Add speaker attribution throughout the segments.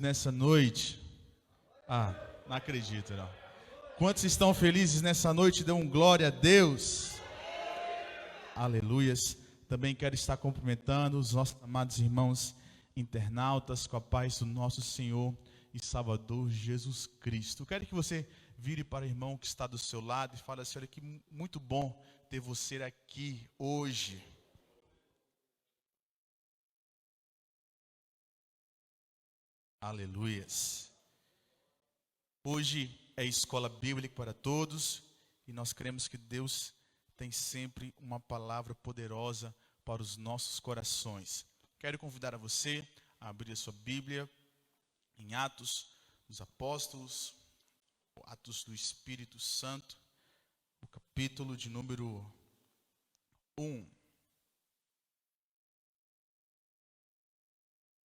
Speaker 1: nessa noite? Não acredito, não. Quantos estão felizes nessa noite? Dão glória a Deus. Aleluias. Também quero estar cumprimentando os nossos amados irmãos internautas com a paz do nosso Senhor e Salvador Jesus Cristo. Quero que você vire para o irmão que está do seu lado e fale assim: olha, que muito bom ter você aqui hoje. Aleluias. Hoje é escola bíblica para todos e nós cremos que Deus tem sempre uma palavra poderosa para os nossos corações. Quero convidar a você a abrir a sua Bíblia em Atos dos Apóstolos, Atos do Espírito Santo, o capítulo de número 1.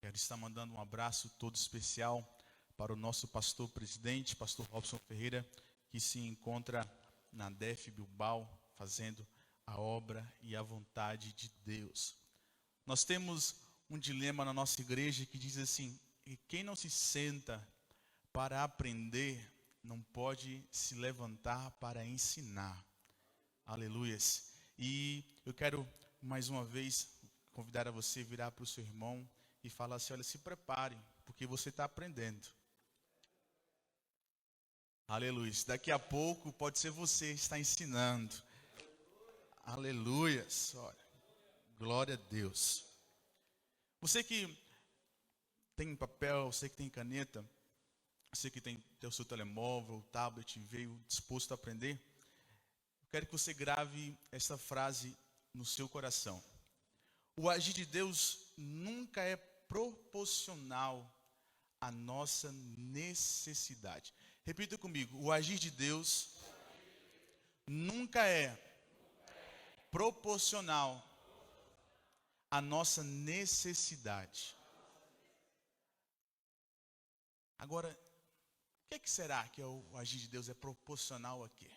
Speaker 1: Quero estar mandando um abraço todo especial para o nosso pastor presidente, pastor Robson Ferreira, que se encontra na DEF Bilbao, fazendo a obra e a vontade de Deus. Nós temos um dilema na nossa igreja que diz assim: quem não se senta para aprender, não pode se levantar para ensinar. Aleluias. E eu quero mais uma vez convidar a você a virar para o seu irmão e falar assim: olha, se prepare, porque você está aprendendo. Aleluia. Daqui a pouco pode ser você que está ensinando. Aleluia. Olha, glória a Deus. Você que tem papel, você que tem caneta, você que tem o seu telemóvel, tablet, veio disposto a aprender, eu quero que você grave essa frase no seu coração. O agir de Deus nunca é proporcional à nossa necessidade. Repita comigo: o agir de Deus nunca é proporcional à nossa necessidade. Agora, o que será que o agir de Deus é proporcional a quê?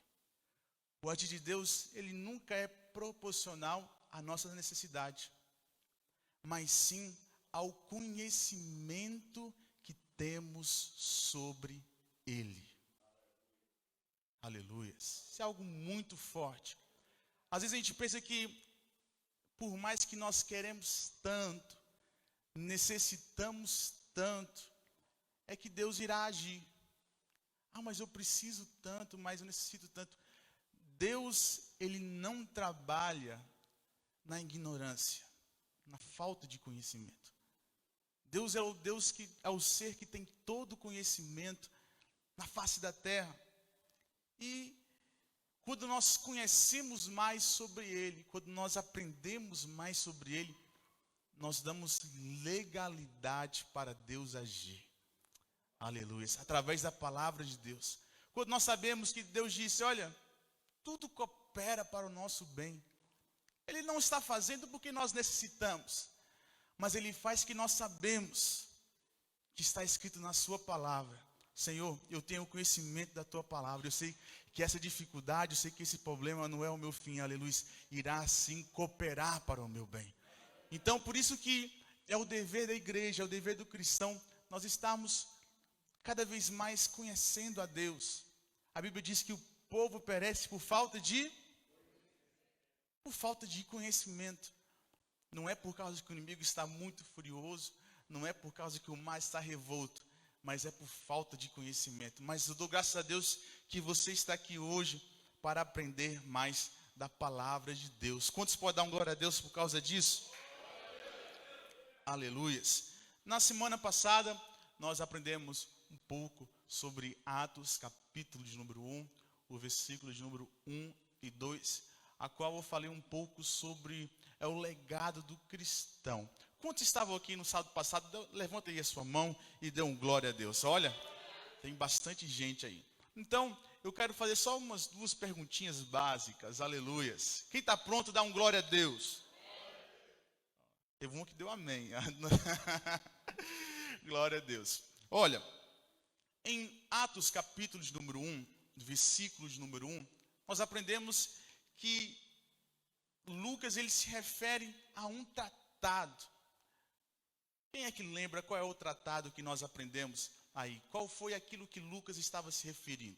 Speaker 1: O agir de Deus, ele nunca é proporcional à nossa necessidade, mas sim ao conhecimento que temos sobre Ele. Aleluia. Isso é algo muito forte. Às vezes a gente pensa que, por mais que nós queremos tanto, necessitamos tanto, é que Deus irá agir. Mas eu preciso tanto, mas eu necessito tanto. Deus, ele não trabalha na ignorância, na falta de conhecimento. Deus é o Deus que é o ser que tem todo o conhecimento na face da terra. E quando nós conhecemos mais sobre Ele, quando nós aprendemos mais sobre Ele, nós damos legalidade para Deus agir. Aleluia. Através da palavra de Deus. Quando nós sabemos que Deus disse: olha, tudo coopera para o nosso bem. Ele não está fazendo porque nós necessitamos, mas Ele faz que nós sabemos que está escrito na sua palavra: Senhor, eu tenho conhecimento da tua palavra, eu sei que essa dificuldade, eu sei que esse problema não é o meu fim, aleluia, irá sim cooperar para o meu bem. Então, por isso que é o dever da igreja, é o dever do cristão, nós estamos cada vez mais conhecendo a Deus. A Bíblia diz que o povo perece por falta de conhecimento. Não é por causa que o inimigo está muito furioso, não é por causa que o mar está revolto, mas é por falta de conhecimento. Mas eu dou graças a Deus que você está aqui hoje para aprender mais da palavra de Deus. Quantos podem dar um glória a Deus por causa disso? Aleluias. Na semana passada, nós aprendemos um pouco sobre Atos, capítulo de número 1, o versículo de número 1 e 2, a qual eu falei um pouco sobre o legado do cristão. Quantos estavam aqui no sábado passado? Levanta aí a sua mão e dê um glória a Deus. Olha, tem bastante gente aí. Então, eu quero fazer só umas duas perguntinhas básicas. Aleluias. Quem está pronto, dá um glória a Deus. Teve um que deu amém. Glória a Deus. Olha, em Atos capítulo de número 1, versículo de número 1, nós aprendemos que Lucas, ele se refere a um tratado. Quem é que lembra qual é o tratado que nós aprendemos aí? Qual foi aquilo que Lucas estava se referindo?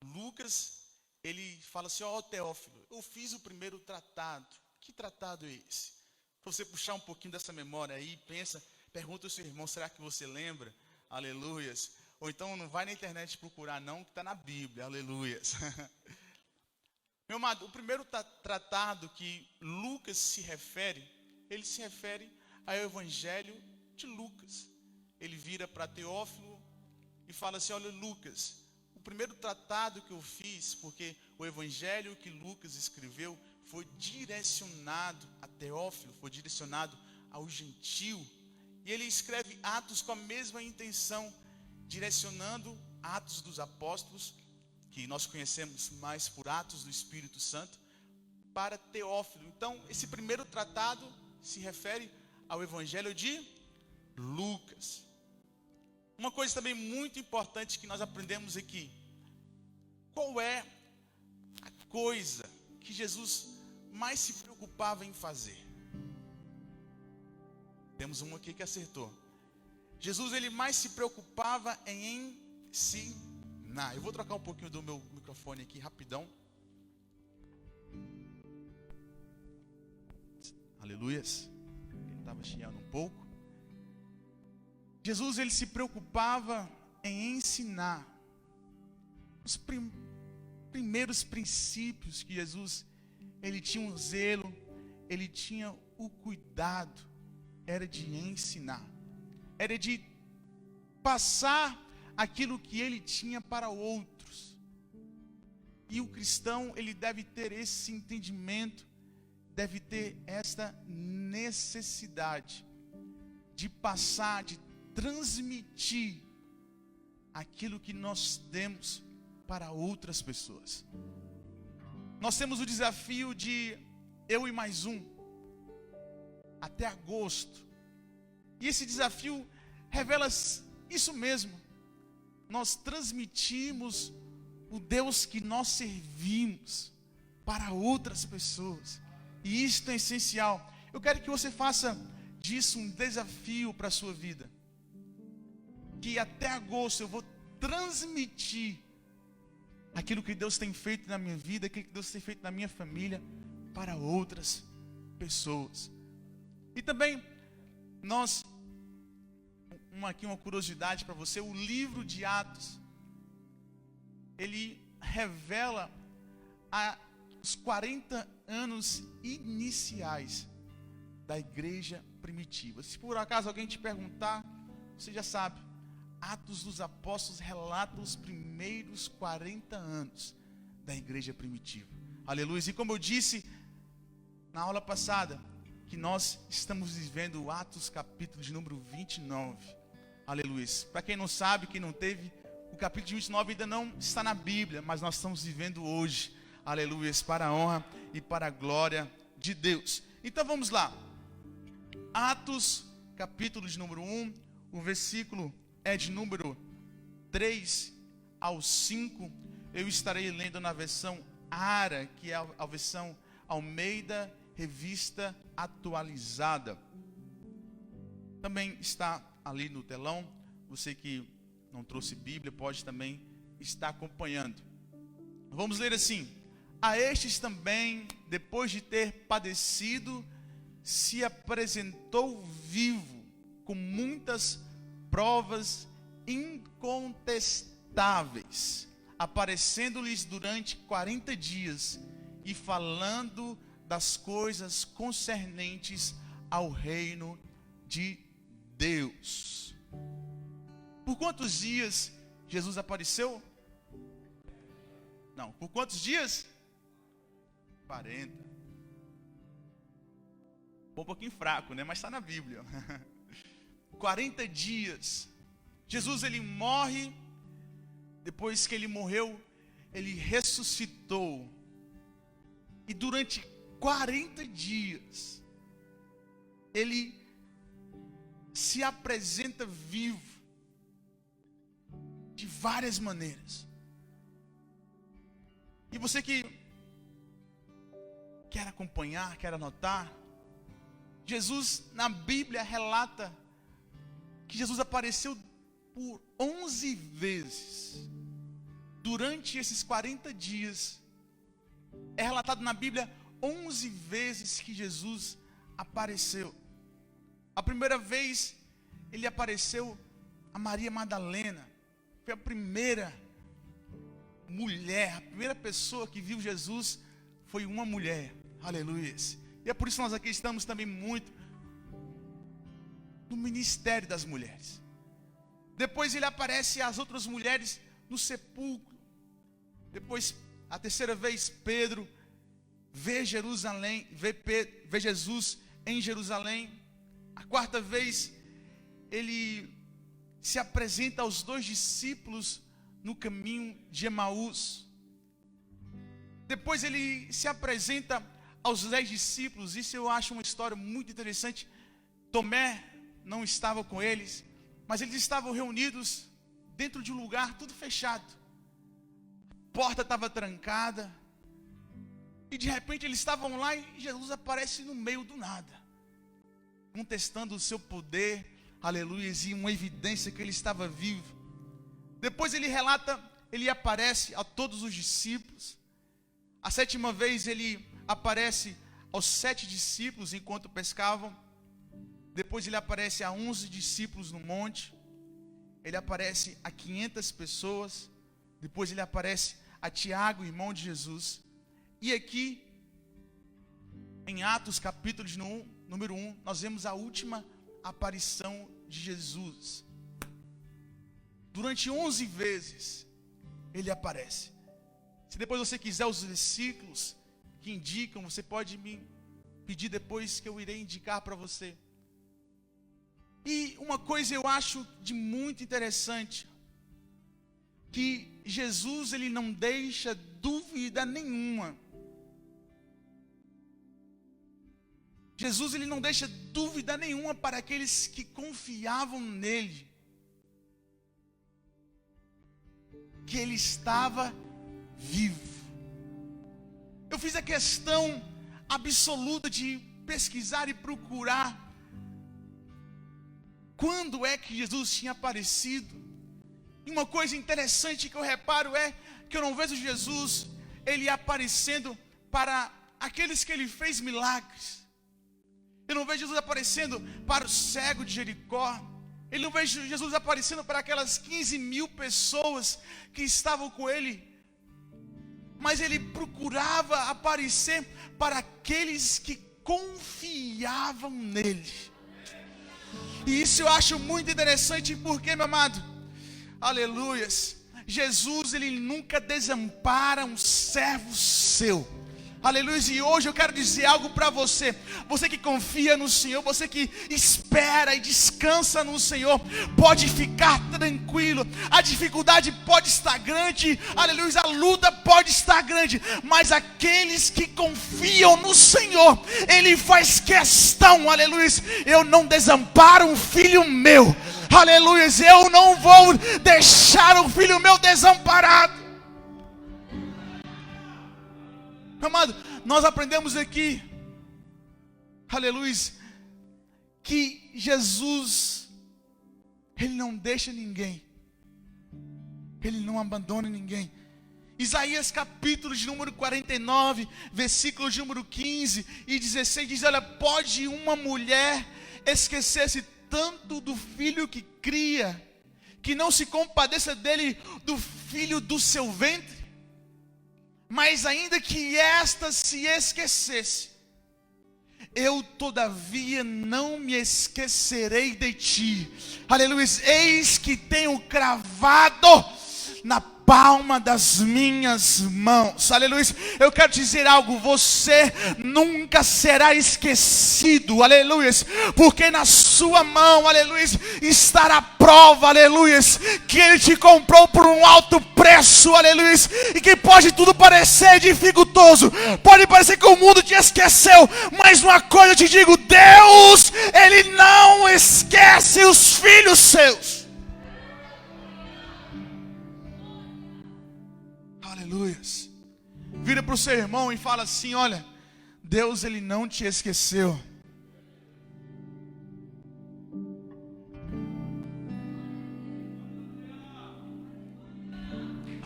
Speaker 1: Lucas, ele fala assim, ó Teófilo, eu fiz o primeiro tratado. Que tratado é esse? Para você puxar um pouquinho dessa memória aí, pergunta ao seu irmão, será que você lembra? Aleluias. Ou então não vai na internet procurar não, que está na Bíblia, aleluias. Meu amado, o primeiro tratado que Lucas se refere, ele se refere ao Evangelho de Lucas. Ele vira para Teófilo e fala assim, olha Lucas, o primeiro tratado que eu fiz, porque o Evangelho que Lucas escreveu foi direcionado a Teófilo, foi direcionado ao gentio. E ele escreve Atos com a mesma intenção, direcionando Atos dos Apóstolos, que nós conhecemos mais por Atos do Espírito Santo, para Teófilo. Então, esse primeiro tratado se refere ao Evangelho de Lucas. Uma coisa também muito importante que nós aprendemos aqui. Qual é a coisa que Jesus mais se preocupava em fazer? Temos um aqui que acertou. Jesus, ele mais se preocupava em ensinar. Eu vou trocar um pouquinho do meu microfone aqui, rapidão. Aleluias. Ele estava chiando um pouco. Jesus, ele se preocupava em ensinar. Os primeiros princípios que Jesus, ele tinha um zelo, ele tinha o cuidado, era de ensinar. Era de passar aquilo que ele tinha para outros. E o cristão, ele deve ter esse entendimento, deve ter esta necessidade de passar, de transmitir aquilo que nós temos para outras pessoas. Nós temos o desafio de eu e mais um, até agosto. E esse desafio revela isso mesmo. Nós transmitimos o Deus que nós servimos para outras pessoas. E isto é essencial. Eu quero que você faça disso um desafio para a sua vida. Que até agosto eu vou transmitir aquilo que Deus tem feito na minha vida, aquilo que Deus tem feito na minha família, para outras pessoas. E também, uma curiosidade para você, o livro de Atos, ele revela os 40 anos iniciais da igreja primitiva. Se por acaso alguém te perguntar, você já sabe, Atos dos Apóstolos relata os primeiros 40 anos da igreja primitiva. Aleluia. E como eu disse na aula passada, que nós estamos vivendo o Atos capítulo de número 29. Aleluia. Para quem não sabe, quem não teve, o capítulo de 29 ainda não está na Bíblia, mas nós estamos vivendo hoje. Aleluia. Para a honra e para a glória de Deus. Então vamos lá. Atos capítulo de número 1, o versículo é de número 3 ao 5. Eu estarei lendo na versão ARA, que é a versão Almeida Revista Atualizada. Também está ali no telão. Você que não trouxe Bíblia pode também estar acompanhando. Vamos ler assim: a estes também, depois de ter padecido, se apresentou vivo, com muitas provas incontestáveis, aparecendo-lhes durante 40 dias e falando das coisas concernentes ao reino de Deus. Por quantos dias Jesus apareceu? Não, por quantos dias? 40. Um pouquinho fraco, né? Mas está na Bíblia. 40 dias. Jesus, ele morre. Depois que ele morreu, ele ressuscitou. E durante 40 dias, ele se apresenta vivo, de várias maneiras. E você que quer acompanhar, quer anotar, Jesus, na Bíblia, relata que Jesus apareceu por 11 vezes. Durante esses 40 dias, é relatado na Bíblia 11 vezes que Jesus apareceu. A primeira vez, ele apareceu a Maria Madalena. Foi a primeira mulher, a primeira pessoa que viu Jesus foi uma mulher. Aleluia. E é por isso que nós aqui estamos também muito no ministério das mulheres. Depois ele aparece às outras mulheres no sepulcro. Depois, a terceira vez, Pedro vê Jerusalém, vê Jesus em Jerusalém. A quarta vez, ele se apresenta aos 2 discípulos no caminho de Emaús. Depois ele se apresenta aos 10 discípulos. Isso eu acho uma história muito interessante. Tomé não estava com eles, mas eles estavam reunidos dentro de um lugar tudo fechado. A porta estava trancada. E de repente eles estavam lá e Jesus aparece no meio do nada, contestando o seu poder, aleluia, e uma evidência que ele estava vivo. Depois ele relata, ele aparece a todos os discípulos. A 7ª vez ele aparece aos 7 discípulos enquanto pescavam. Depois ele aparece a 11 discípulos no monte. Ele aparece a 500 pessoas. Depois ele aparece a Tiago, irmão de Jesus. E aqui, em Atos capítulo número 1, nós vemos a última aparição de Jesus. Durante 11 vezes, ele aparece. Se depois você quiser os versículos que indicam, você pode me pedir depois que eu irei indicar para você. E uma coisa eu acho de muito interessante, que Jesus ele não deixa dúvida nenhuma. Jesus ele não deixa dúvida nenhuma para aqueles que confiavam nele, que ele estava vivo. Eu fiz a questão absoluta de pesquisar e procurar quando é que Jesus tinha aparecido. E uma coisa interessante que eu reparo é que eu não vejo Jesus ele aparecendo para aqueles que ele fez milagres. Eu não vejo Jesus aparecendo para o cego de Jericó. Eu não vejo Jesus aparecendo para aquelas 15.000 pessoas que estavam com ele. Mas ele procurava aparecer para aqueles que confiavam nele. E isso eu acho muito interessante, porque, meu amado, aleluias, Jesus ele nunca desampara um servo seu. Aleluia, e hoje eu quero dizer algo para você. Você que confia no Senhor, você que espera e descansa no Senhor, pode ficar tranquilo. A dificuldade pode estar grande, aleluia, a luta pode estar grande, mas aqueles que confiam no Senhor, Ele faz questão, aleluia, eu não desamparo um filho meu, aleluia, eu não vou deixar um filho meu desamparado. Amado, nós aprendemos aqui, aleluia, que Jesus, Ele não deixa ninguém, Ele não abandona ninguém. Isaías capítulo de número 49, versículos de número 15 e 16, diz, olha, pode uma mulher esquecer-se tanto do filho que cria, que não se compadeça dele, do filho do seu ventre? Mas ainda que esta se esquecesse, eu todavia não me esquecerei de ti. Aleluia, eis que tenho cravado na palma das minhas mãos. Aleluia, eu quero dizer algo, você nunca será esquecido, aleluia, porque na sua mão, aleluia, estará a prova, aleluia, que Ele te comprou por um alto preço, aleluia, e que pode tudo parecer dificultoso, pode parecer que o mundo te esqueceu, mas uma coisa eu te digo, Deus, Ele não esquece os filhos seus. Aleluias. Vira para o seu irmão e fala assim, olha, Deus ele não te esqueceu.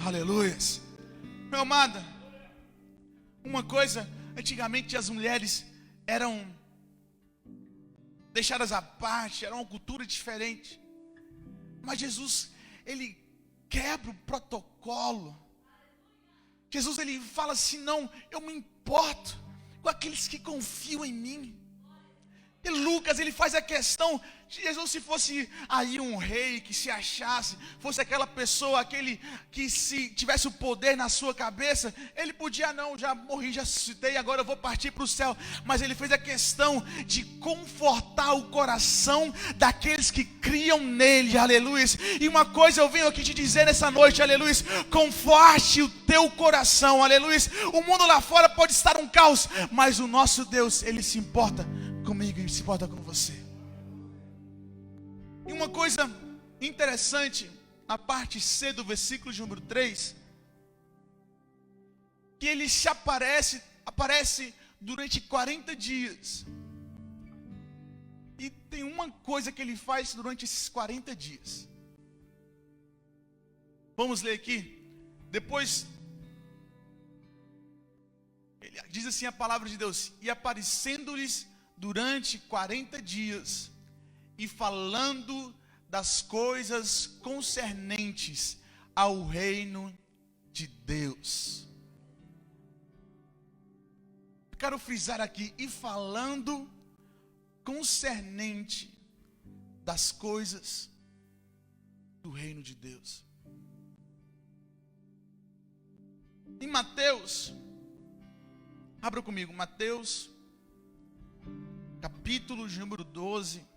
Speaker 1: Aleluia. Meu amado, uma coisa, antigamente as mulheres eram deixadas à parte, era uma cultura diferente. Mas Jesus, ele quebra o protocolo. Jesus, ele fala assim: não, eu me importo com aqueles que confiam em mim. E Lucas, ele faz a questão de Jesus, se fosse aí um rei que se achasse, fosse aquela pessoa, aquele que se tivesse o poder na sua cabeça, ele podia, não, já morri, já ressuscitei, agora eu vou partir para o céu. Mas ele fez a questão de confortar o coração daqueles que criam nele, aleluia. E uma coisa eu venho aqui te dizer nessa noite, aleluia: conforte o teu coração, aleluia. O mundo lá fora pode estar um caos, mas o nosso Deus, ele se importa comigo e se importa com você. E uma coisa interessante, na parte C do versículo de número 3, que ele se aparece durante 40 dias. E tem uma coisa que ele faz durante esses 40 dias. Vamos ler aqui. Depois, ele diz assim a palavra de Deus: e aparecendo-lhes durante 40 dias, e falando das coisas concernentes ao reino de Deus. Quero frisar aqui: e falando concernente das coisas do reino de Deus. Em Mateus, abra comigo, Mateus, capítulo de número 12,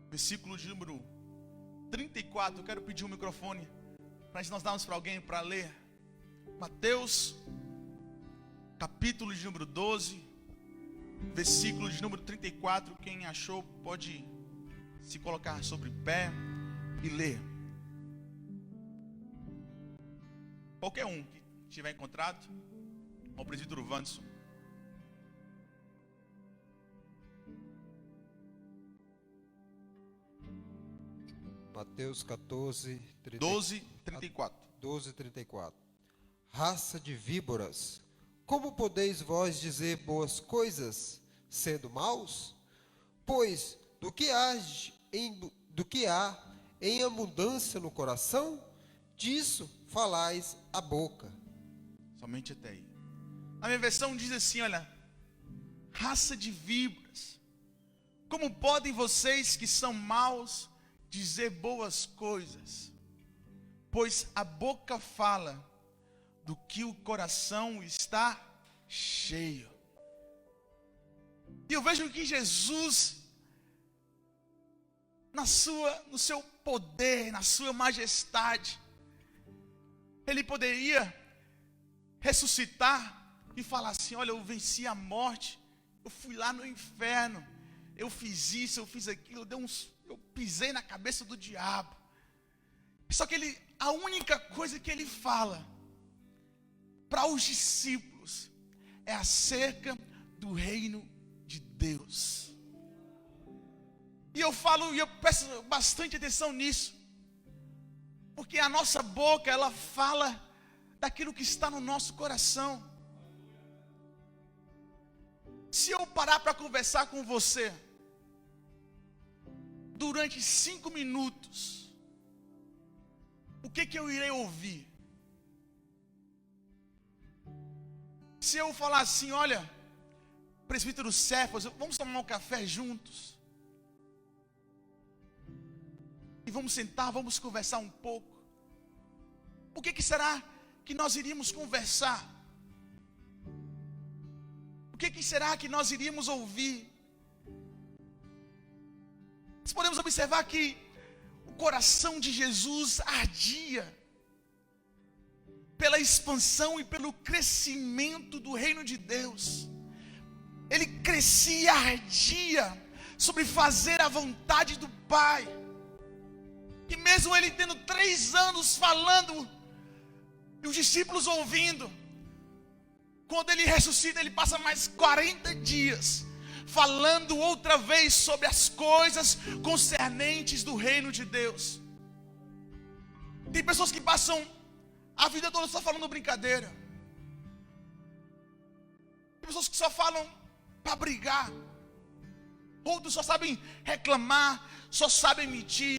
Speaker 1: versículo de número 34. Eu quero pedir um microfone para nós darmos para alguém para ler. Mateus, capítulo de número 12, versículo de número 34. Quem achou pode se colocar sobre pé e ler. Qualquer um que tiver encontrado, ao presbítero Wanderson.
Speaker 2: Mateus 14,
Speaker 1: 34.
Speaker 2: 12, 34. Raça de víboras, como podeis vós dizer boas coisas, sendo maus? Pois do que há em abundância no coração, disso falais a boca.
Speaker 1: Somente até aí. A minha versão diz assim, olha: raça de víboras, como podem vocês que são maus dizer boas coisas? Pois a boca fala do que o coração está cheio. E eu vejo que Jesus, no seu poder, na sua majestade, ele poderia ressuscitar e falar assim: olha, eu venci a morte, eu fui lá no inferno, eu fiz isso, eu fiz aquilo, eu pisei na cabeça do diabo. Só que a única coisa que ele fala para os discípulos é acerca do reino de Deus. E eu presto bastante atenção nisso, porque a nossa boca, ela fala daquilo que está no nosso coração. Se eu parar para conversar com você durante 5 minutos, o que eu irei ouvir? Se eu falar assim: olha, presbítero Cefas, vamos tomar um café juntos, e vamos sentar, vamos conversar um pouco, o que será que nós iríamos conversar? O que será que nós iríamos ouvir? Nós podemos observar que o coração de Jesus ardia pela expansão e pelo crescimento do reino de Deus. Ele crescia e ardia sobre fazer a vontade do Pai. E mesmo ele tendo 3 anos falando, e os discípulos ouvindo, quando ele ressuscita, ele passa mais 40 dias falando outra vez sobre as coisas concernentes do reino de Deus. Tem pessoas que passam a vida toda só falando brincadeira. Tem pessoas que só falam para brigar. Outros só sabem reclamar, só sabem mentir.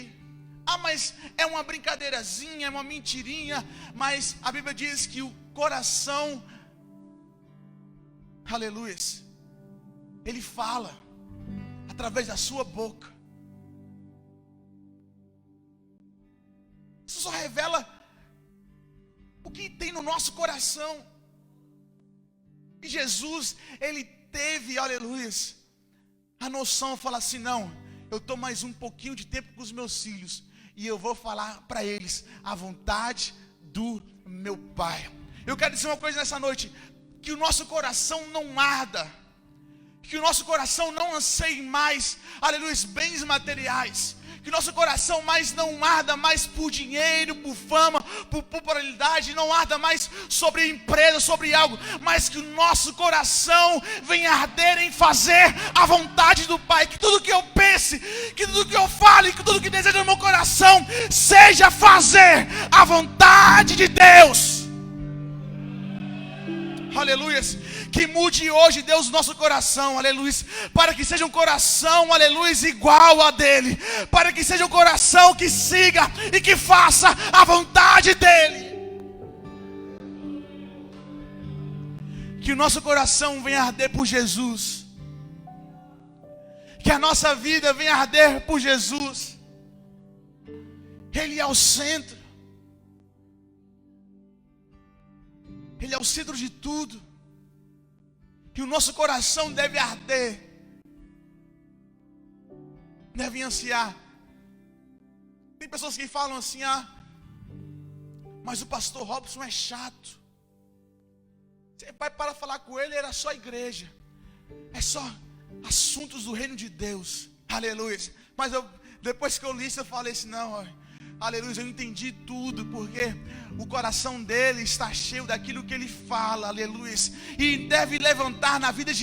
Speaker 1: Ah, mas é uma brincadeirazinha, é uma mentirinha. Mas a Bíblia diz que o coração, aleluia, ele fala através da sua boca. Isso só revela o que tem no nosso coração. E Jesus, ele teve, aleluia, a noção, fala assim: não, eu estou mais um pouquinho de tempo com os meus filhos, e eu vou falar para eles a vontade do meu Pai. Eu quero dizer uma coisa nessa noite: que o nosso coração não arda, que o nosso coração não anseie mais, aleluia, bens materiais, que o nosso coração mais não arda mais por dinheiro, por fama, por popularidade, não arda mais sobre empresa, sobre algo, mas que o nosso coração venha arder em fazer a vontade do Pai. Que tudo que eu pense, que tudo que eu fale, que tudo que desejo no meu coração seja fazer a vontade de Deus. Aleluia. Que mude hoje, Deus, nosso coração, aleluia, para que seja um coração, aleluia, igual a dele, para que seja um coração que siga e que faça a vontade dele. Que o nosso coração venha arder por Jesus, que a nossa vida venha arder por Jesus. Ele é o centro, Ele é o centro de tudo. Que o nosso coração deve arder, deve ansiar. Tem pessoas que falam assim: ah, mas o pastor Robson é chato. Você vai para falar com ele, era só igreja, é só assuntos do reino de Deus, aleluia. Mas depois que eu li isso, eu falei assim: não, aleluia, eu entendi tudo, porque o coração dele está cheio daquilo que ele fala, aleluia, e deve levantar na vida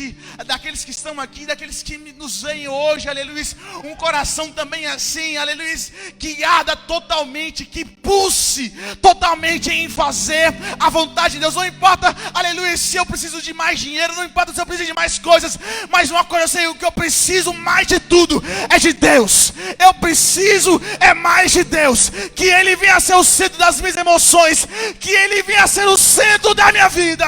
Speaker 1: daqueles que estão aqui, daqueles que nos veem hoje, aleluia, um coração também assim, aleluia, que arda totalmente, que pulse totalmente em fazer a vontade de Deus. Não importa, aleluia, se eu preciso de mais dinheiro, não importa se eu preciso de mais coisas, mas uma coisa eu sei: o que eu preciso mais de tudo é de Deus. Eu preciso mais de Deus, que Ele venha ser o centro das minhas emoções, que Ele venha ser o centro da minha vida.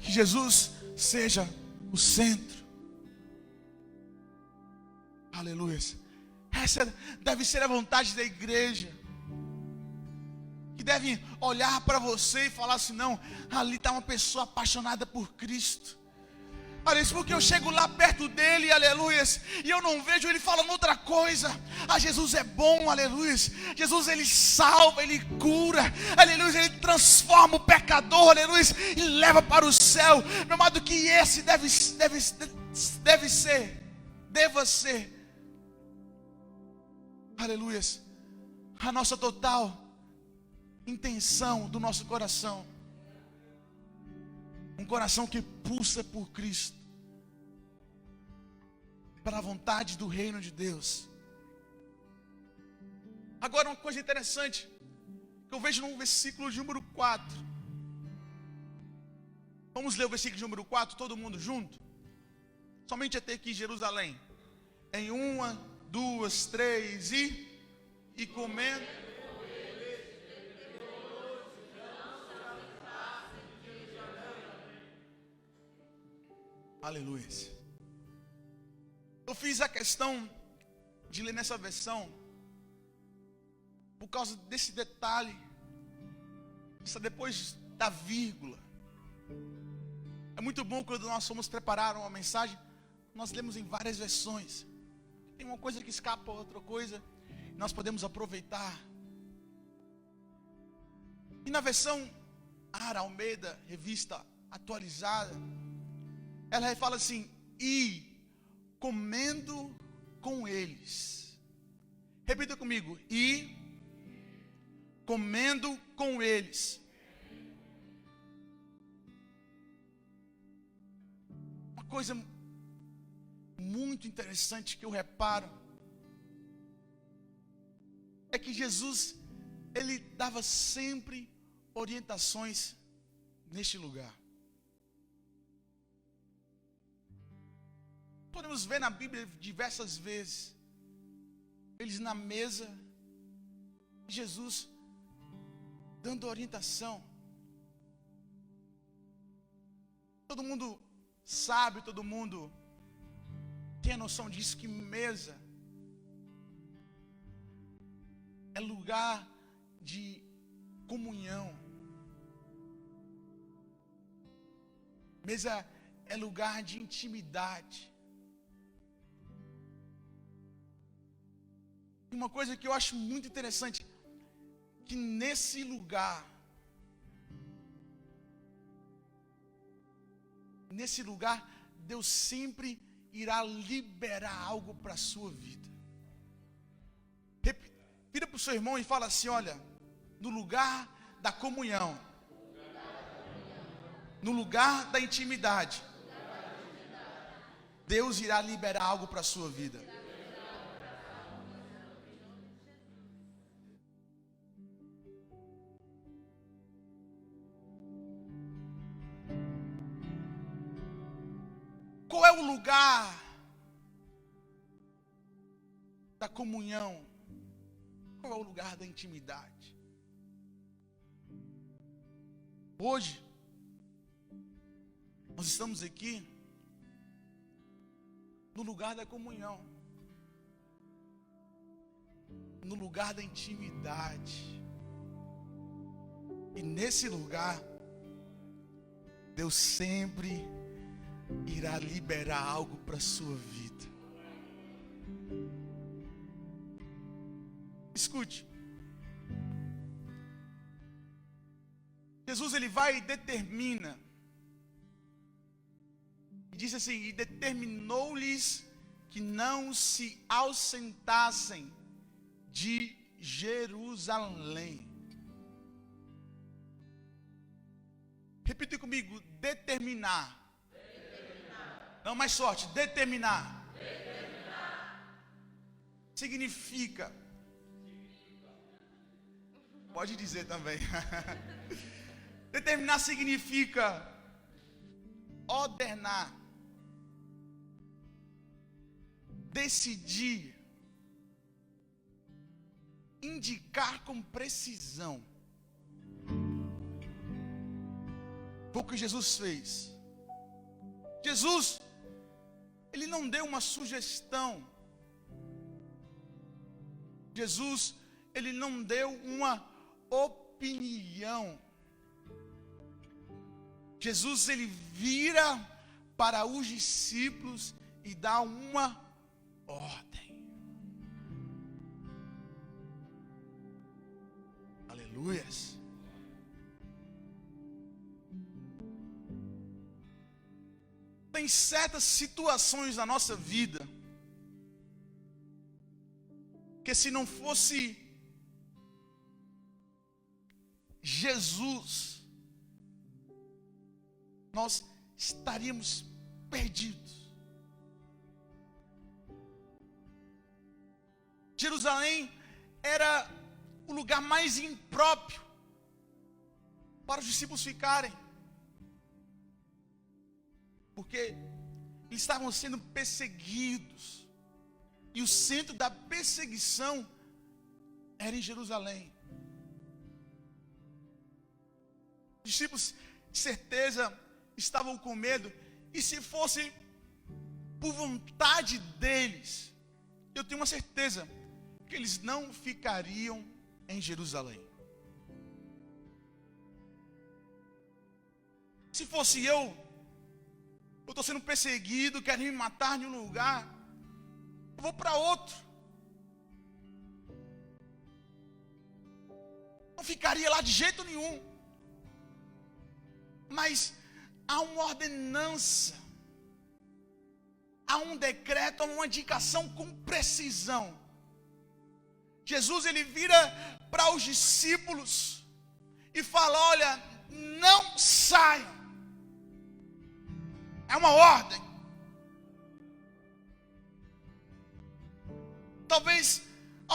Speaker 1: Que Jesus seja o centro. Aleluia. Essa deve ser a vontade da igreja, que deve olhar para você e falar assim: não, ali está uma pessoa apaixonada por Cristo. Aleluia, porque eu chego lá perto dele, aleluia, e eu não vejo ele falando outra coisa. Ah, Jesus é bom, aleluia. Jesus, ele salva, ele cura, aleluia, ele transforma o pecador, aleluia, e leva para o céu. Meu amado, que esse deva ser, aleluia, a nossa total intenção do nosso coração. Um coração que pulsa por Cristo, para a vontade do reino de Deus. Agora, uma coisa interessante que eu vejo no versículo de número 4. Vamos ler o versículo de número 4, todo mundo junto? Somente até aqui em Jerusalém. Em 1, 2, 3 e comendo. Aleluia. Eu fiz a questão de ler nessa versão por causa desse detalhe, depois da vírgula. É muito bom quando nós fomos preparar uma mensagem, nós lemos em várias versões. Tem uma coisa que escapa, outra coisa, nós podemos aproveitar. E na versão Ara Almeida, revista atualizada, ela fala assim: e comendo com eles. Repita comigo: e comendo com eles. Uma coisa muito interessante que eu reparo é que Jesus, ele dava sempre orientações neste lugar. Podemos ver na Bíblia diversas vezes eles na mesa, Jesus dando orientação. Todo mundo sabe, todo mundo tem a noção disso, que mesa é lugar de comunhão. Mesa é lugar de intimidade. Uma coisa que eu acho muito interessante, que nesse lugar, Deus sempre irá liberar algo para a sua vida. Vira para o seu irmão e fala assim: olha, no lugar da comunhão, no lugar da intimidade, Deus irá liberar algo para a sua vida. Qual é o lugar da comunhão? Qual é o lugar da intimidade? Hoje, nós estamos aqui no lugar da comunhão, no lugar da intimidade. E nesse lugar, Deus sempre irá liberar algo para a sua vida. Escute. Jesus, ele vai e determina. E diz assim: e determinou-lhes que não se ausentassem de Jerusalém. Repita comigo: determinar. Não, mais forte: determinar. Significa. Pode dizer também. Determinar significa ordenar, decidir, indicar com precisão. Foi o que Jesus fez. Jesus, ele não deu uma sugestão. Jesus, ele não deu uma opinião. Jesus, ele vira para os discípulos e dá uma ordem. Aleluias. Tem certas situações na nossa vida que, se não fosse Jesus, nós estaríamos perdidos. Jerusalém era o lugar mais impróprio para os discípulos ficarem, porque eles estavam sendo perseguidos, e o centro da perseguição era em Jerusalém. Os discípulos, de certeza, estavam com medo, e se fosse por vontade deles, eu tenho uma certeza que eles não ficariam em Jerusalém. Se fosse eu estou sendo perseguido, querem me matar em um lugar, eu vou para outro. Não ficaria lá de jeito nenhum. Mas há uma ordenança, há um decreto, há uma indicação com precisão. Jesus, ele vira para os discípulos e fala: olha, não saiam. É uma ordem. Talvez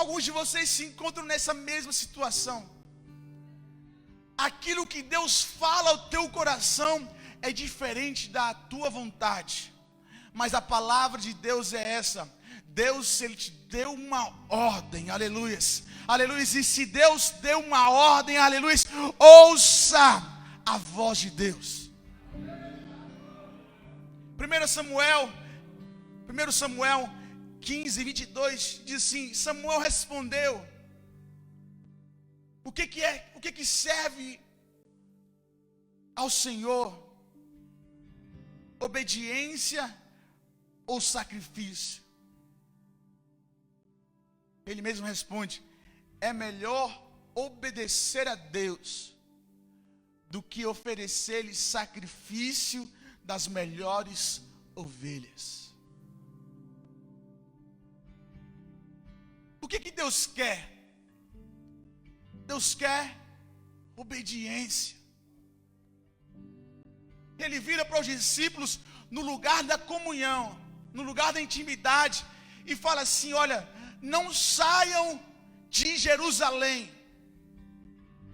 Speaker 1: alguns de vocês se encontram nessa mesma situação. Aquilo que Deus fala ao teu coração é diferente da tua vontade. Mas a palavra de Deus é essa. Deus, Ele te deu uma ordem, aleluias, aleluias. E se Deus deu uma ordem, aleluias, ouça a voz de Deus. 1 Samuel 15, 22, diz assim: Samuel respondeu: o que serve ao Senhor? Obediência ou sacrifício? Ele mesmo responde: é melhor obedecer a Deus do que oferecer-lhe sacrifício das melhores ovelhas. O que Deus quer? Deus quer obediência. Ele vira para os discípulos no lugar da comunhão, no lugar da intimidade, e fala assim: olha, não saiam de Jerusalém.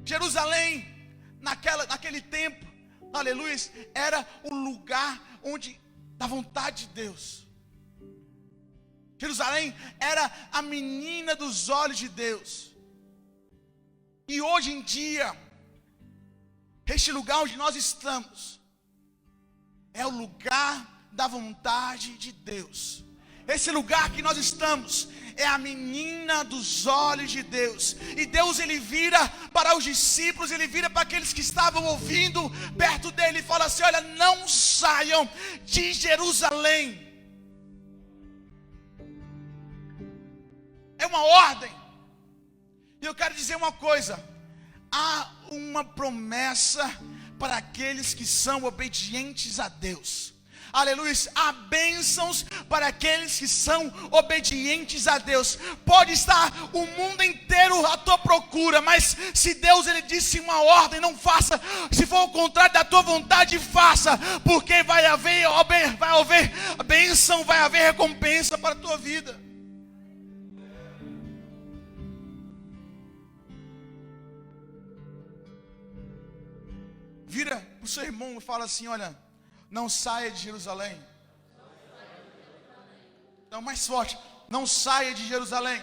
Speaker 1: Jerusalém, naquele tempo, aleluia, era o lugar onde, da vontade de Deus. Jerusalém era a menina dos olhos de Deus. E hoje em dia, este lugar onde nós estamos é o lugar da vontade de Deus. Esse lugar que nós estamos é a menina dos olhos de Deus. E Deus, Ele vira para os discípulos, Ele vira para aqueles que estavam ouvindo perto dele e fala assim: olha, não saiam de Jerusalém. É uma ordem. E eu quero dizer uma coisa: há uma promessa para aqueles que são obedientes a Deus. Aleluia, há bênçãos para aqueles que são obedientes a Deus. Pode estar o mundo inteiro à tua procura, mas se Deus, Ele disse uma ordem, não faça. Se for o contrário da tua vontade, faça, porque vai haver bênção, vai haver recompensa para a tua vida. Vira para o seu irmão e fala assim: olha, não saia de Jerusalém. Então, mais forte: não saia de Jerusalém.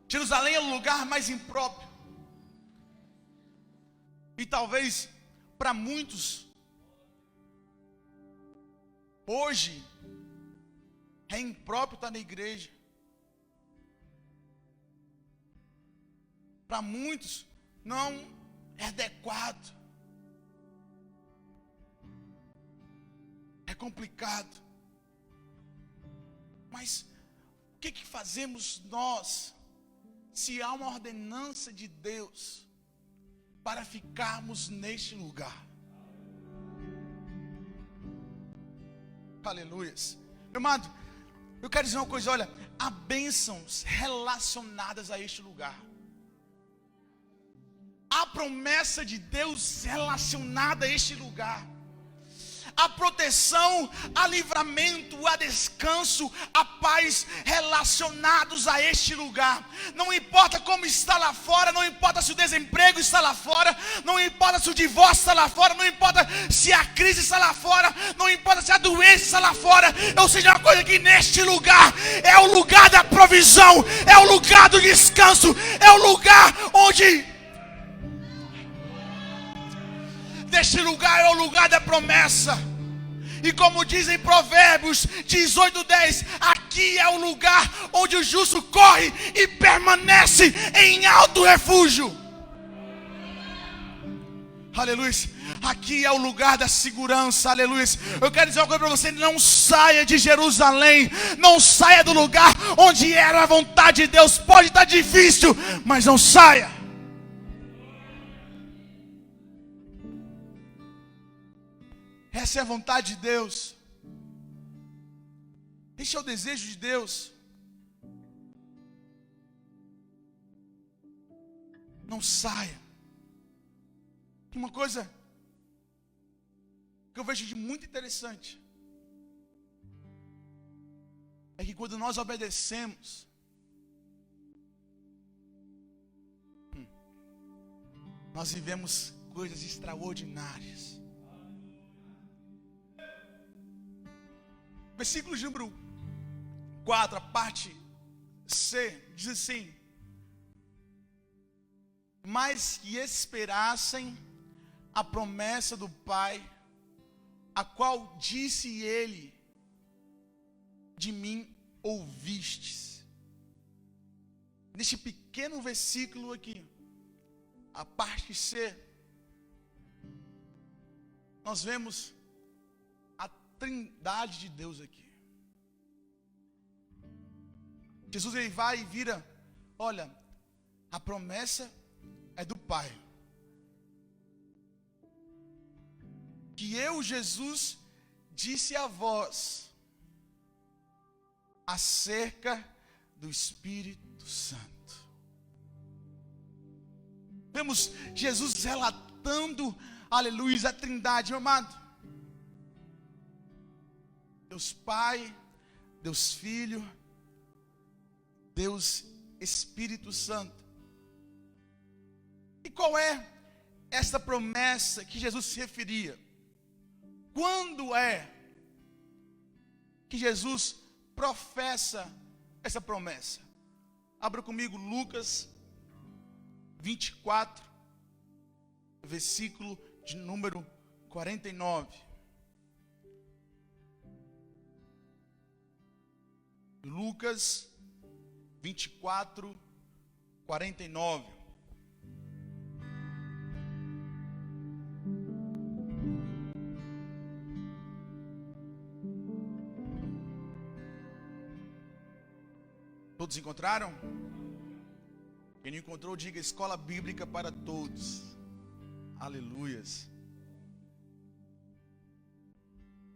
Speaker 1: Jerusalém é o lugar mais impróprio. E talvez para muitos hoje é impróprio estar na igreja. Para muitos não é adequado. É complicado. Mas o que fazemos nós se há uma ordenança de Deus para ficarmos neste lugar? Aleluias. Meu amado, eu quero dizer uma coisa: olha, há bênçãos relacionadas a este lugar. Há promessa de Deus relacionada a este lugar. Há proteção, há livramento, há descanso, há paz relacionados a este lugar. Não importa como está lá fora, não importa se o desemprego está lá fora, não importa se o divórcio está lá fora, não importa se a crise está lá fora, não importa se a doença está lá fora. Eu sei de uma coisa: que neste lugar é o lugar da provisão, é o lugar do descanso, é o lugar onde... Este lugar é o lugar da promessa. E como dizem Provérbios 18:10, aqui é o lugar onde o justo corre e permanece em alto refúgio. Aleluia. Aqui é o lugar da segurança. Aleluia. Eu quero dizer uma coisa para você: não saia de Jerusalém, não saia do lugar onde era a vontade de Deus. Pode estar difícil, mas não saia. Essa é a vontade de Deus. Esse é o desejo de Deus. Não saia. Uma coisa que eu vejo de muito interessante é que quando nós obedecemos, nós vivemos coisas extraordinárias. Versículo de número 4, a parte C, diz assim: mas que esperassem a promessa do Pai, a qual disse ele, de mim ouvistes. Neste pequeno versículo aqui, a parte C, nós vemos a trindade de Deus aqui. Jesus, ele vai e vira: olha, a promessa é do Pai, que eu, Jesus, disse a vós acerca do Espírito Santo. Vemos Jesus relatando, aleluia, a trindade, meu amado. Deus Pai, Deus Filho, Deus Espírito Santo. E qual é essa promessa que Jesus se referia? Quando é que Jesus professa essa promessa? Abra comigo Lucas 24, versículo de número 49. Lucas 24, 49. Todos encontraram? Quem não encontrou, diga: escola bíblica para todos. Aleluias.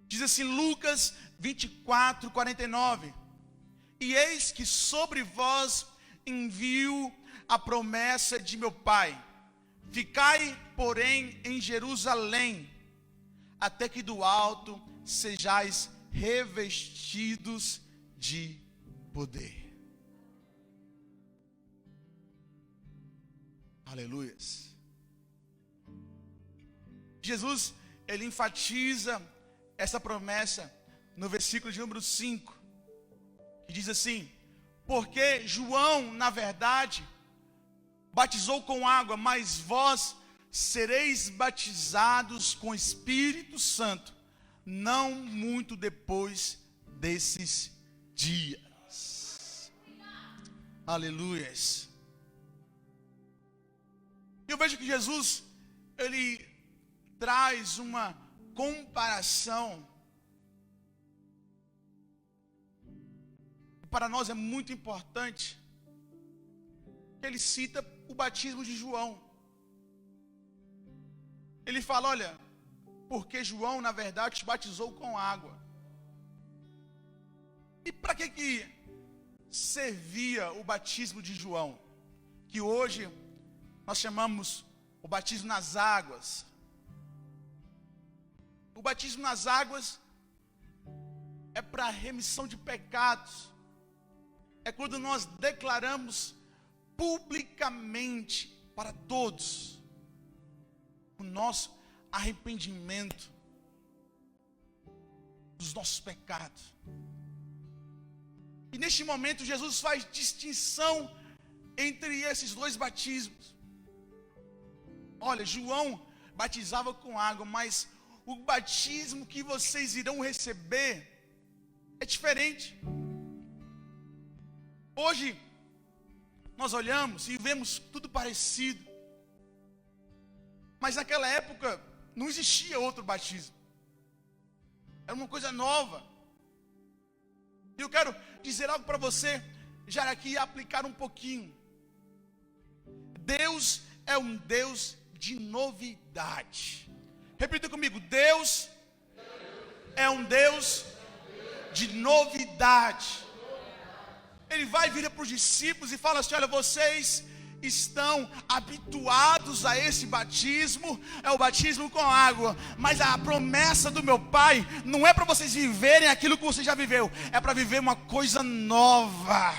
Speaker 1: Diz assim, Lucas 24, 49. E eis que sobre vós envio a promessa de meu Pai. Ficai, porém, em Jerusalém, até que do alto sejais revestidos de poder. Aleluias. Jesus, ele enfatiza essa promessa no versículo de número 5, que diz assim: porque João, na verdade, batizou com água, mas vós sereis batizados com Espírito Santo, não muito depois desses dias. Aleluias. Eu vejo que Jesus, ele traz uma comparação. Para nós é muito importante. Ele cita o batismo de João. Ele fala, olha, porque João, na verdade, batizou com água. E para que servia o batismo de João? Que hoje nós chamamos o batismo nas águas. O batismo nas águas é para remissão de pecados. É quando nós declaramos publicamente para todos o nosso arrependimento dos nossos pecados. E neste momento Jesus faz distinção entre esses dois batismos. Olha, João batizava com água, mas o batismo que vocês irão receber é diferente. Hoje nós olhamos e vemos tudo parecido, mas naquela época não existia outro batismo. Era uma coisa nova. E eu quero dizer algo para você, já aqui aplicar um pouquinho. Deus é um Deus de novidade. Repita comigo: Deus é um Deus de novidade. Ele vai virar para os discípulos e fala assim: olha, vocês estão habituados a esse batismo, é o batismo com água. Mas a promessa do meu Pai não é para vocês viverem aquilo que você já viveu, é para viver uma coisa nova.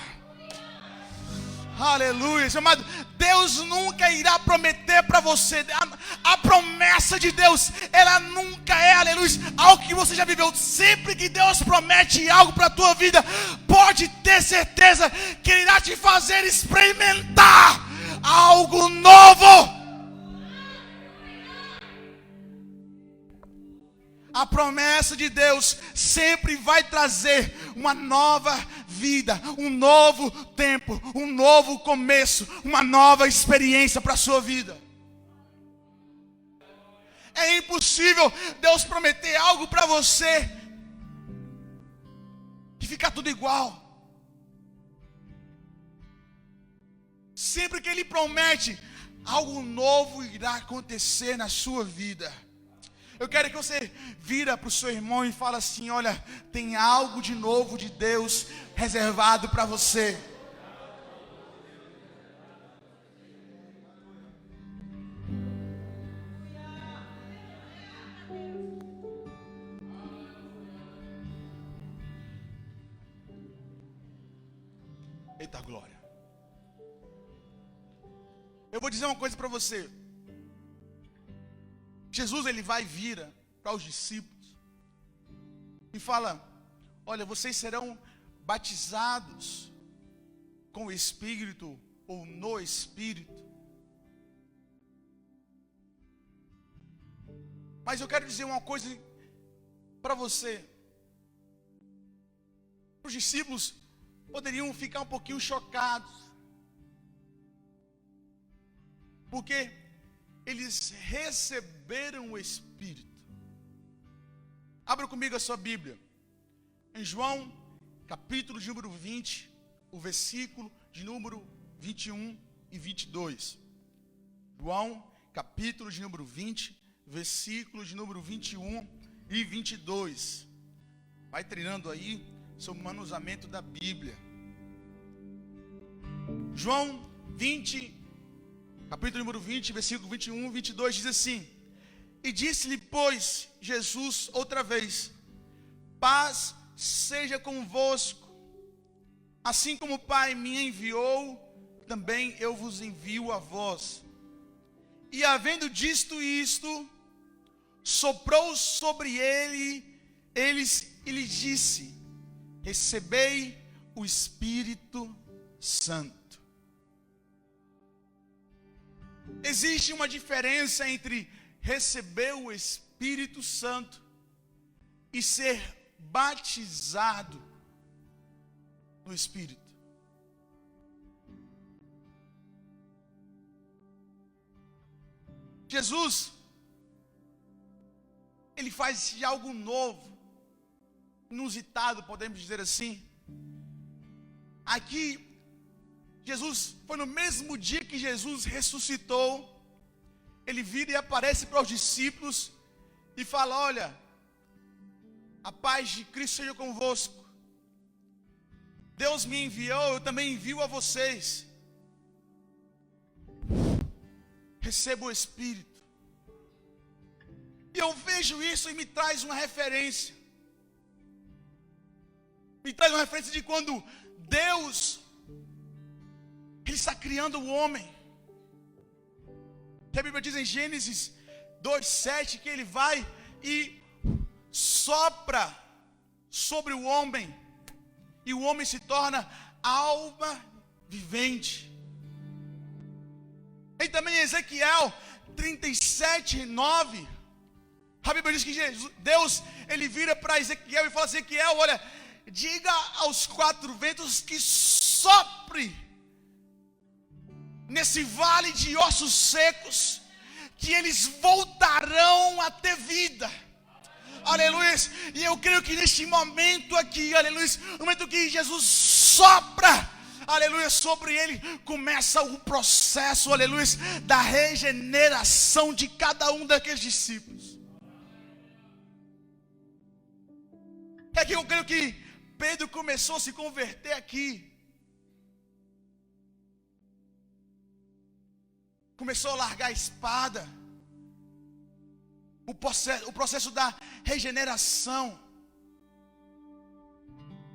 Speaker 1: Aleluia, amado. Deus nunca irá prometer para você. A promessa de Deus, ela nunca é, aleluia, algo que você já viveu. Sempre que Deus promete algo para a tua vida, pode ter certeza que Ele irá te fazer experimentar algo novo. A promessa de Deus sempre vai trazer uma nova vida, um novo tempo, um novo começo, uma nova experiência para a sua vida. É impossível Deus prometer algo para você e ficar tudo igual. Sempre que Ele promete, algo novo irá acontecer na sua vida. Eu quero que você vira para o seu irmão e fala assim: olha, tem algo de novo de Deus reservado para você. Eita glória. Eu vou dizer uma coisa para você. Jesus, ele vai vir para os discípulos e fala: olha, vocês serão batizados com o Espírito ou no Espírito. Mas eu quero dizer uma coisa para você. Os discípulos poderiam ficar um pouquinho chocados, porque eles receberam o Espírito. Abra comigo a sua Bíblia, em João, capítulo de número 20, o versículo de número 21 e 22. João, capítulo de número 20, versículo de número 21 e 22. Vai treinando aí sobre o manuseamento da Bíblia. João 20, capítulo número 20, versículo 21 e 22 diz assim: e disse-lhe, pois, Jesus outra vez: paz seja convosco. Assim como o Pai me enviou, também eu vos envio a vós. E havendo dito isto, soprou sobre eles e lhe disse: recebei o Espírito Santo. Existe uma diferença entre receber o Espírito Santo e ser batizado no Espírito. Jesus, ele faz de algo novo, inusitado, podemos dizer assim. Aqui, Jesus, foi no mesmo dia que Jesus ressuscitou, ele vira e aparece para os discípulos e fala: olha, a paz de Cristo seja convosco. Deus me enviou, eu também envio a vocês. Receba o Espírito. E eu vejo isso e me traz uma referência. Me traz uma referência de quando Deus, Ele está criando o homem. Que a Bíblia diz em Gênesis 2:7 que Ele vai e sopra sobre o homem, e o homem se torna alma vivente. E também em Ezequiel 37:9, a Bíblia diz que Deus, ele vira para Ezequiel e fala: Ezequiel, olha, diga aos quatro ventos que sopre nesse vale de ossos secos, que eles voltarão a ter vida. Aleluia. E eu creio que neste momento aqui, aleluia, no momento que Jesus sopra, aleluia, sobre ele, começa o processo, aleluia, da regeneração de cada um daqueles discípulos. É que eu creio que Pedro começou a se converter aqui. começou a largar a espada. O processo da regeneração.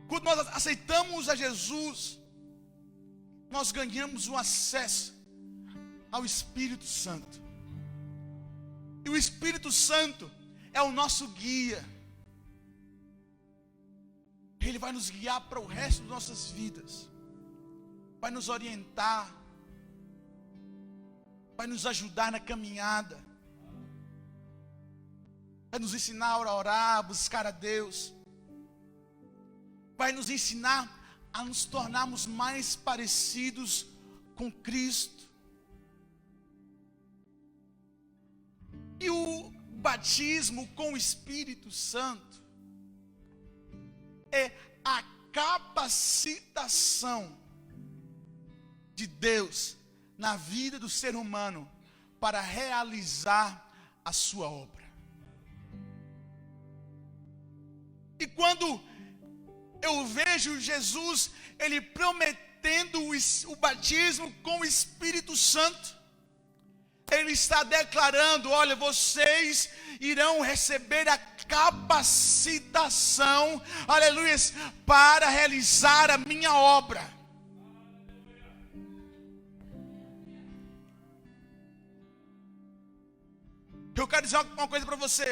Speaker 1: Quando nós aceitamos a Jesus, nós ganhamos o acesso ao Espírito Santo. E o Espírito Santo é o nosso guia. Ele vai nos guiar para o resto das nossas vidas. Vai nos orientar. Vai nos ajudar na caminhada. Vai nos ensinar a orar, a buscar a Deus. Vai nos ensinar a nos tornarmos mais parecidos com Cristo. E o batismo com o Espírito Santo é a capacitação de Deus na vida do ser humano para realizar a sua obra. E quando eu vejo Jesus, Ele prometendo o batismo com o Espírito Santo, Ele está declarando: olha, vocês irão receber a capacitação, aleluia, para realizar a minha obra. Eu quero dizer uma coisa para você.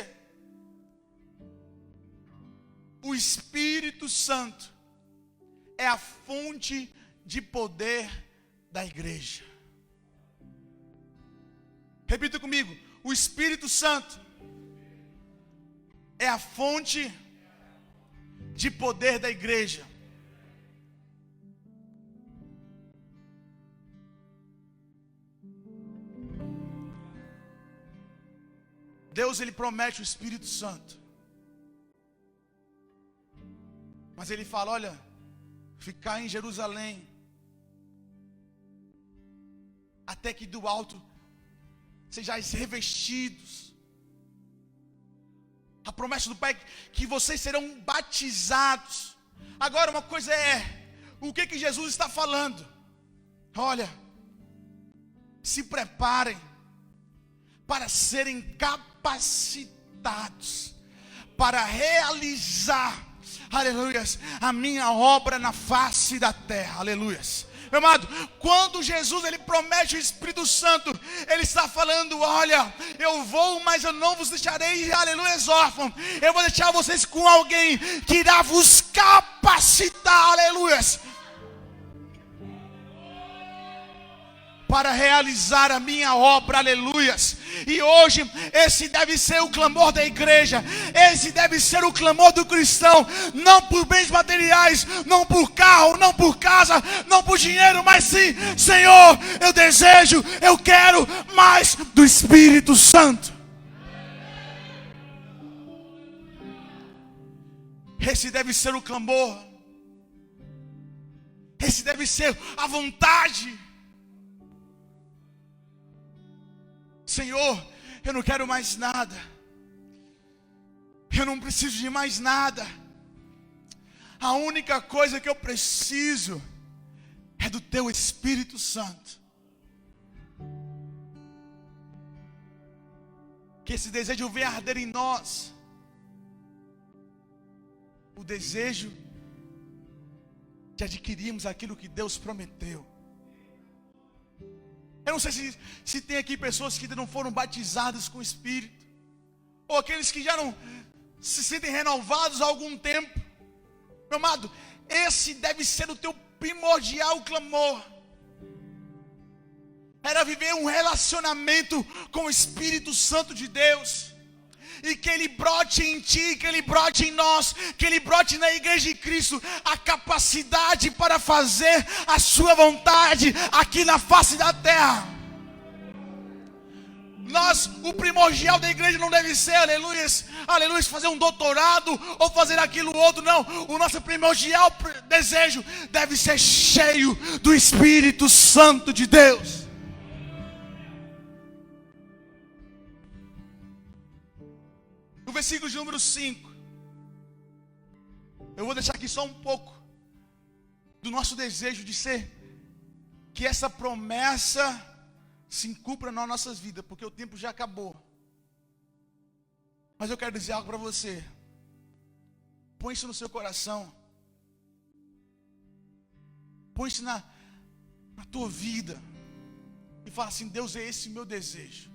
Speaker 1: O Espírito Santo é a fonte de poder da igreja. Repita comigo: o Espírito Santo é a fonte de poder da igreja. Deus, Ele promete o Espírito Santo. Mas Ele fala: olha, ficar em Jerusalém, até que do alto sejais revestidos. A promessa do Pai é que vocês serão batizados. Agora, uma coisa é, o que Jesus está falando? Olha, se preparem para serem capacitados para realizar, aleluias, a minha obra na face da terra, aleluias. Meu amado, quando Jesus ele promete o Espírito Santo, Ele está falando: olha, eu vou, mas eu não vos deixarei, aleluia, órfãos. Eu vou deixar vocês com alguém que irá vos capacitar, aleluia, para realizar a minha obra, aleluias. E hoje, esse deve ser o clamor da igreja, esse deve ser o clamor do cristão, não por bens materiais, não por carro, não por casa, não por dinheiro, mas sim: Senhor, eu desejo, eu quero mais do Espírito Santo. Esse deve ser o clamor, esse deve ser a vontade. Senhor, eu não quero mais nada, eu não preciso de mais nada. A única coisa que eu preciso é do Teu Espírito Santo. Que esse desejo venha arder em nós, o desejo de adquirirmos aquilo que Deus prometeu. Eu não sei se tem aqui pessoas que ainda não foram batizadas com o Espírito, ou aqueles que já não se sentem renovados há algum tempo. Meu amado, esse deve ser o teu primordial clamor. Era viver um relacionamento com o Espírito Santo de Deus. E que Ele brote em ti, que Ele brote em nós, que Ele brote na igreja de Cristo a capacidade para fazer a sua vontade aqui na face da terra. O primordial da igreja não deve ser, aleluia, fazer um doutorado ou fazer aquilo outro, não. O nosso primordial desejo deve ser cheio do Espírito Santo de Deus. No versículo de número 5, eu vou deixar aqui só um pouco do nosso desejo de ser, que essa promessa se cumpra nas nossas vidas, porque o tempo já acabou. Mas eu quero dizer algo para você. Põe isso no seu coração. Põe isso na tua vida. E fala assim: Deus, é esse o meu desejo.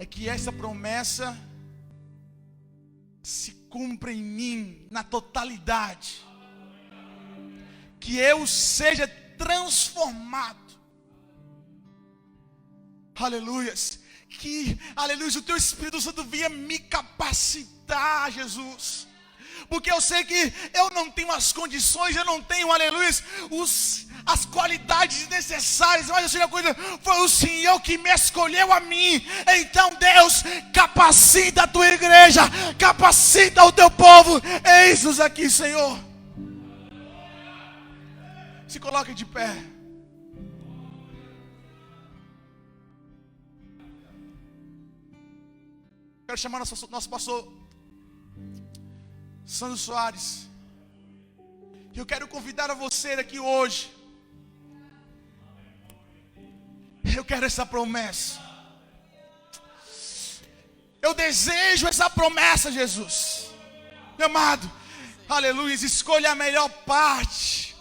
Speaker 1: É que essa promessa se cumpra em mim, na totalidade. Que eu seja transformado. Aleluias. Que, aleluia, o teu Espírito Santo venha me capacitar, Jesus. Porque eu sei que eu não tenho as condições, eu não tenho, aleluia, as qualidades necessárias, mas eu sei uma coisa, foi o Senhor que me escolheu a mim. Então, Deus, capacita a tua igreja, capacita o teu povo. Eis-nos aqui, Senhor. Se coloque de pé. Quero chamar nosso pastor Sandro Soares. Eu quero convidar a você aqui hoje. Eu quero essa promessa. Eu desejo essa promessa, Jesus. Meu amado, aleluia, escolha a melhor parte.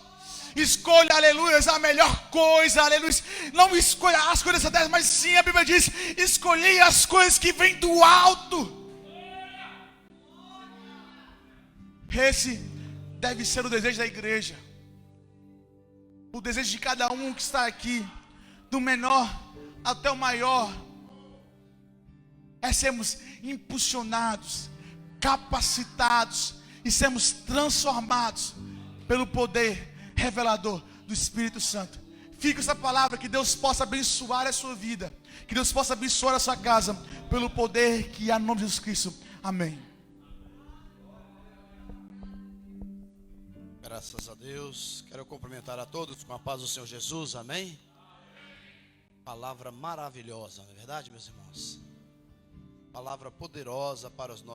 Speaker 1: Escolha, aleluia, a melhor coisa, aleluia. Não escolha as coisas da terra, mas sim, a Bíblia diz: escolhi as coisas que vêm do alto. Esse deve ser o desejo da igreja. O desejo de cada um que está aqui, do menor até o maior, é sermos impulsionados, capacitados e sermos transformados pelo poder revelador do Espírito Santo. Fica essa palavra, que Deus possa abençoar a sua vida, que Deus possa abençoar a sua casa, pelo poder que há no nome de Jesus Cristo. Amém.
Speaker 3: Graças a Deus. Quero cumprimentar a todos com a paz do Senhor Jesus. Amém. Palavra maravilhosa, não é verdade, meus irmãos? Palavra poderosa para os nossos